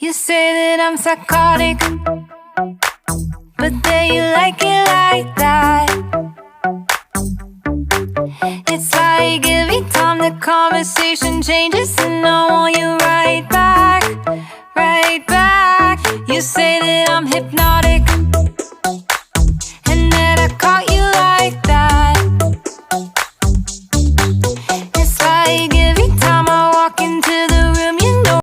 You say that I'm psychotic, but then you like it like that. It's like every time the conversation changes, and I want you right back, right back. You say that I'm hypnotic, and that I caught you like that. It's like every time I walk into the room, you know.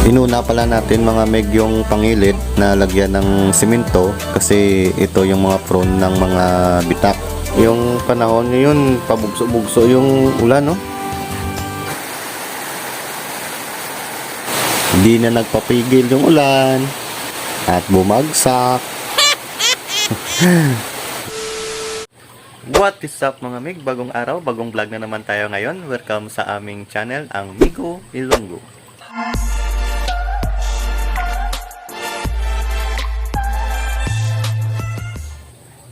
Inuna pala natin mga meg yung pangilid na lagyan ng simento kasi ito yung mga prone ng mga bitak. Yung panahon yun, pabugso-bugso yung ulan, no? Hindi na nagpapigil yung ulan at bumagsak. What is up mga mig? Bagong araw, bagong vlog na naman tayo ngayon. Welcome sa aming channel, ang Migo Ilonggo.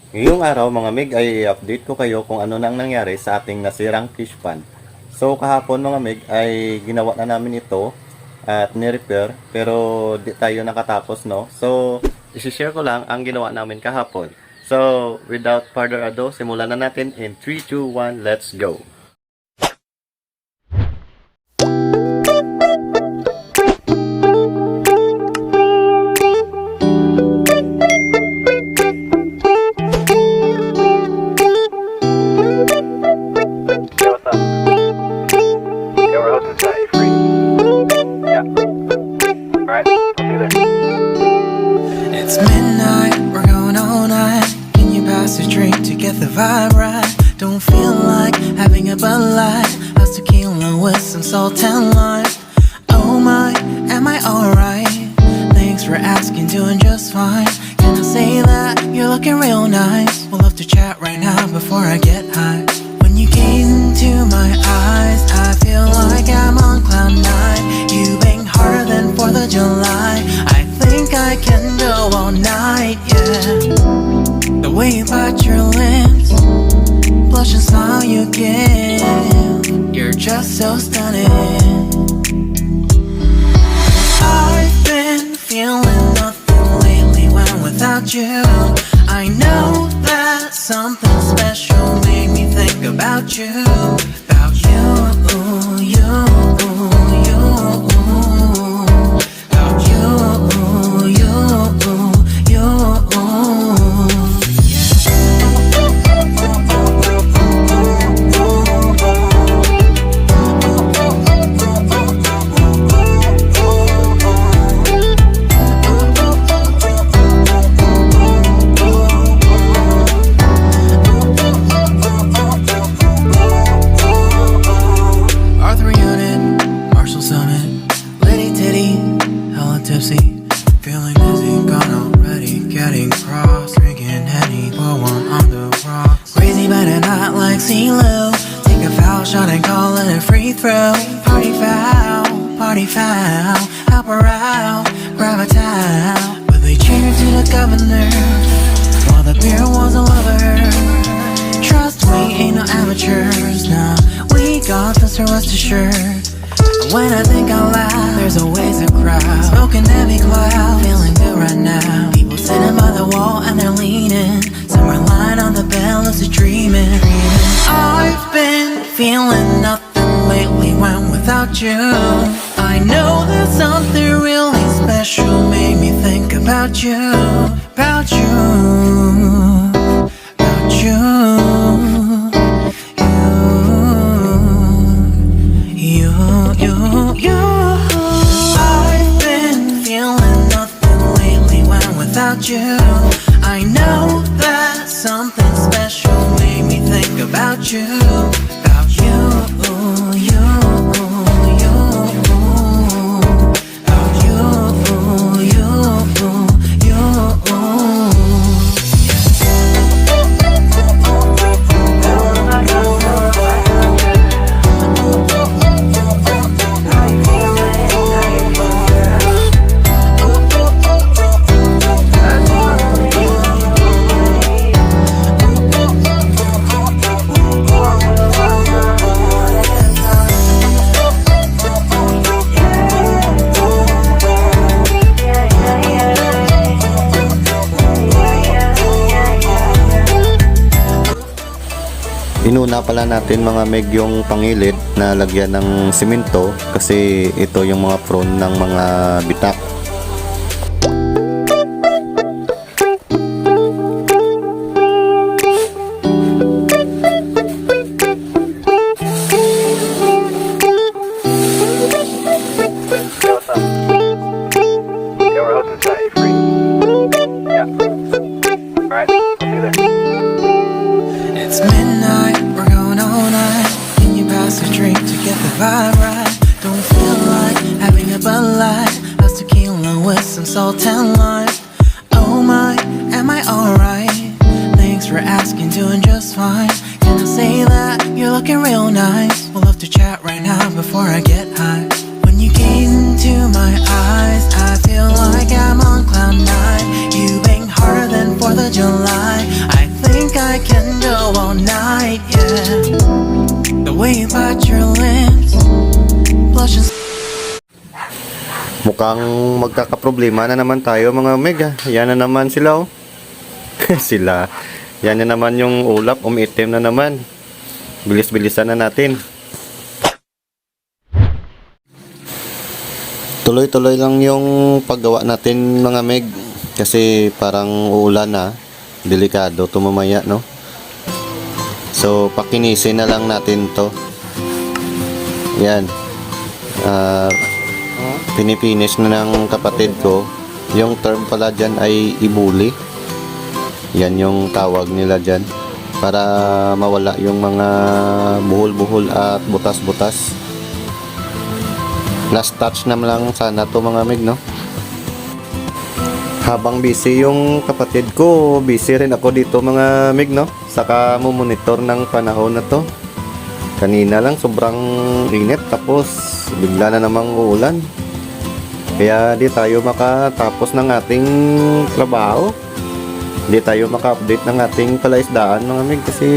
Ngayong araw mga mig ay i-update ko kayo kung ano nang nangyari sa ating nasirang fish pond. So kahapon mga mig ay ginawa na namin ito at ni-repair pero di tayo nakatapos, no. So i-share ko lang ang ginawa namin kahapon. So without further ado, simulan na natin in 3, 2, 1, let's go! It's midnight, we're going all night. Can you pass a drink to get the vibe right? Don't feel like having a Bud Light. How's tequila with some salt and lime? Oh my, am I alright? Thanks for asking, doing just fine. Can I say that you're looking real nice? We'll have to chat right now before I get high. When you gaze into my eyes, I feel like I'm on cloud nine. You bang harder than 4th of July. I think I can go all night, yeah. The way you bite your lips, blush and smile you give, you're just so stunning. I've been feeling nothing lately when without you. I know that something special made me think about you, about you, you, you, about you, you, you. Feeling dizzy, gone already, getting cross, drinking Henny, pour one on the rocks. Crazy but not like CeeLo. Take a foul shot and call it a free throw. Party foul, help her out, grab a towel. But they cheered to the governor, while the beer was a lover. Trust me, ain't no amateurs, nah, we got this, so rest assured. When I think out loud, there's always a crowd, smoking heavy cloud, feeling good right now. People sitting by the wall and they're leaning, somewhere lying on the bed, lucid dreaming. I've been feeling nothing lately when without you. I know that something really special made me think about you, about you, about you. I've been feeling nothing lately when without you. I know that something special made me think about you, about you, you, you, about you, you, you. Inuna pala natin mga meg yung pangilid na lagyan ng simento kasi ito yung mga prone ng mga bitak. It's midnight, we're going all night. Can you pass a drink to get the vibe right? Don't feel like having a Bud Light. That's tequila with some salt and lime. Oh my, am I alright? Thanks for asking, doing just fine. Can I say that you're looking real nice? We'll have to chat right now before I get high. When you gaze into my eyes, I feel like I'm on cloud nine. You bang harder than 4th of July. I think I can go all night, yeah. The way you bite your lips, blush and Mukhang magkakaproblema na naman tayo mga meg. Yan na naman sila oh. Sila. Yan na naman yung ulap, umiitim na naman. Bilis-bilisan na natin. Tuloy-tuloy lang yung paggawa natin mga meg. Kasi parang uulan na. Delikado to mamaya, no? So, pakinisin na lang natin to. Yan. Pinipinish na ng kapatid ko. Yung term pala dyan ay ibuli. Yan yung tawag nila dyan. Para mawala yung mga buhol-buhol at butas-butas. Last touch na lang sana to mga mig, no? Habang busy yung kapatid ko, busy rin ako dito mga mig, no? Saka monitor ng panahon na to. Kanina lang sobrang init tapos bigla na namang uulan. Kaya di tayo makatapos ng ating trabaho. Di tayo maka-update ng ating palaisdaan mga mig kasi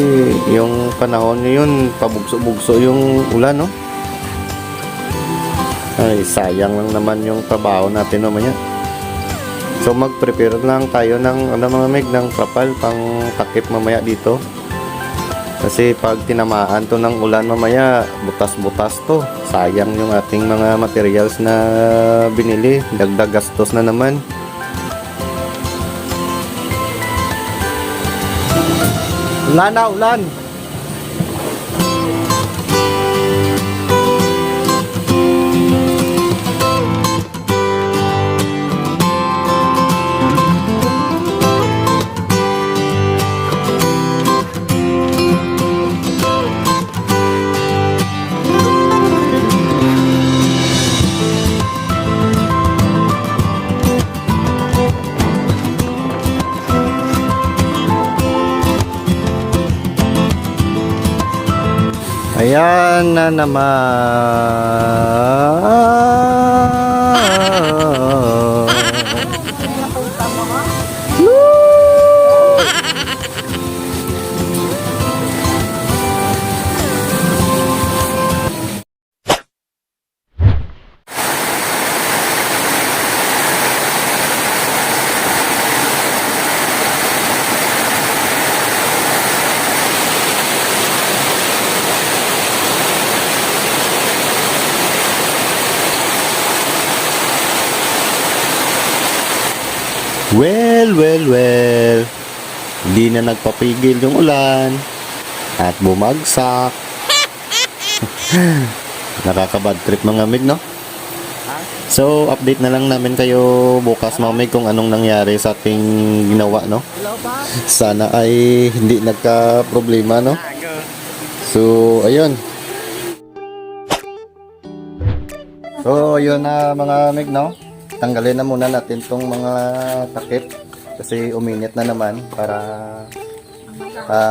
yung panahon yun pabugso-bugso yung ulan, no? Ay, sayang lang naman yung trabaho natin mamaya. So mag-prepare lang tayo ng mga mig ng trapal pang takip mamaya dito. Kasi pag tinamaan to ng ulan mamaya, butas-butas to. Sayang yung ating mga materials na binili. Dagdag gastos na naman. Ulan na, ulan! Ayan na naman. Well, di na nagpapigil yung ulan at bumagsak. Nakakabad trip mga mig, no? So, update na lang namin kayo bukas mga mig kung anong nangyari sa ating ginawa, no? Sana ay hindi nagka-problema, no? So, ayun. So, ayun na mga mig, no? Tanggalin na muna natin tong mga takip kasi uminit na naman para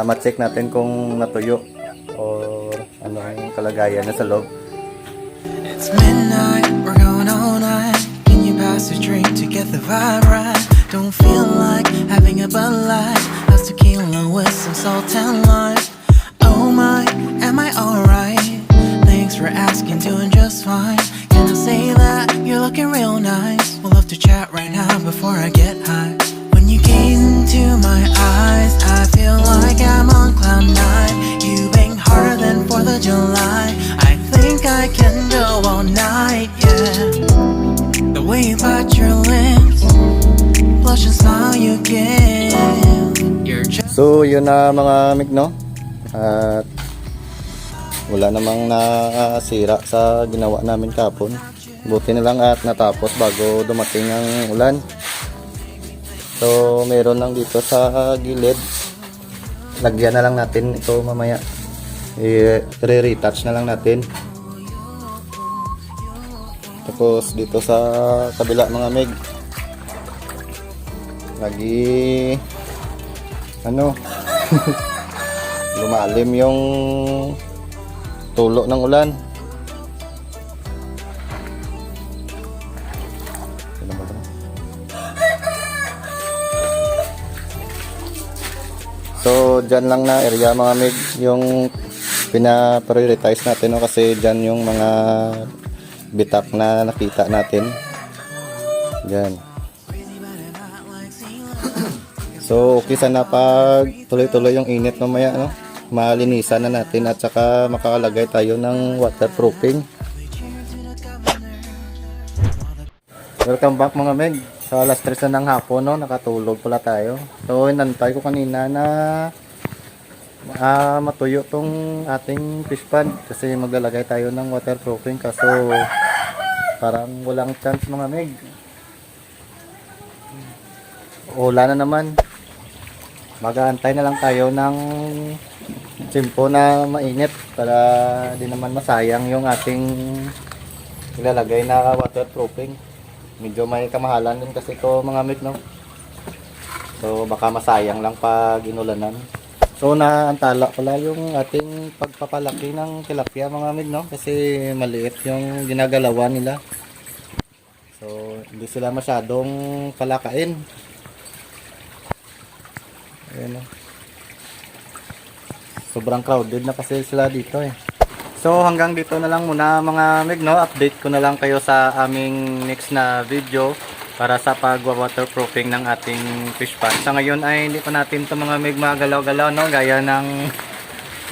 ma-check natin kung natuyo o ano yung kalagayan na sa loob. It's midnight, we're going all night. Can you pass a drink to get the vibe right? Don't feel like having a Bud Light. That's tequila with some salt and lime. Oh my, am I alright? Thanks for asking, doing just fine. Can I say that you're looking real nice? We'll have to chat right now before I get high. When you gaze into my eyes, I feel like I'm on cloud nine. You you bite your lips, blush and smile you give. You're just So yun na mga mig, no? At wala namang nasira sa ginawa namin kapon. Buti na lang at natapos bago dumating ang ulan. So meron lang dito sa gilid. Lagyan na lang natin ito mamaya. I-retouch na lang natin. Tapos dito sa kabila mga meg, lagi ano lumalim yung tulo ng ulan. So dyan lang na area mga meg yung pina-prioritize natin, no? Kasi dyan yung mga bitak na nakita natin dyan. So okay sana pag tuloy-tuloy yung init mamaya, no? Malinisan na natin at saka makakalagay tayo ng waterproofing. Welcome back mga meg. So alas 3 na ng hapon, no? Nakatulog pala tayo. So inantay ko kanina na matuyo tong ating fish pond kasi maglalagay tayo ng waterproofing, kaso parang walang chance mga meg. Ulan na naman. Mag-aantay na lang tayo ng tsimpo na mainit para di naman masayang yung ating ilalagay na waterproofing. Medyo may kamahalan din kasi ito mga meg, no? So baka masayang lang pag inulanan. So naantala pala yung ating pagpapalaki ng tilapia mga meg, no? Kasi maliit yung ginagalawan nila. So hindi sila masyadong palakain. Ayan, no? Sobrang crowded na kasi sila dito eh. So hanggang dito na lang muna mga meg, no? Update ko na lang kayo sa aming next na video para sa pag-waterproofing ng ating fish pond. Sa ngayon ay hindi pa natin ito mga meg magalaw-galaw, no? Gaya ng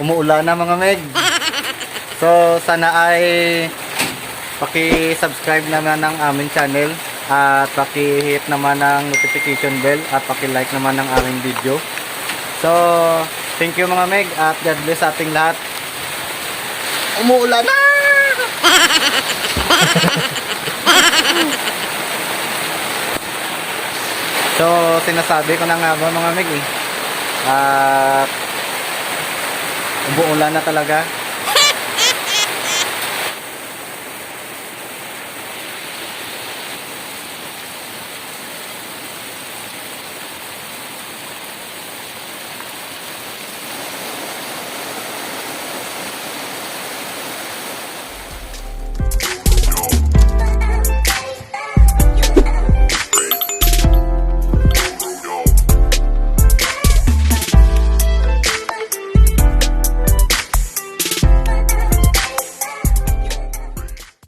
umuulan na mga meg. So sana ay paki-subscribe naman ng aming channel at paki-hit naman ng notification bell at paki-like naman ng aming video. So thank you mga meg at God bless sa ating lahat. Umuulan na! So sinasabi ko na nga ba mga meg, at umuulan na talaga.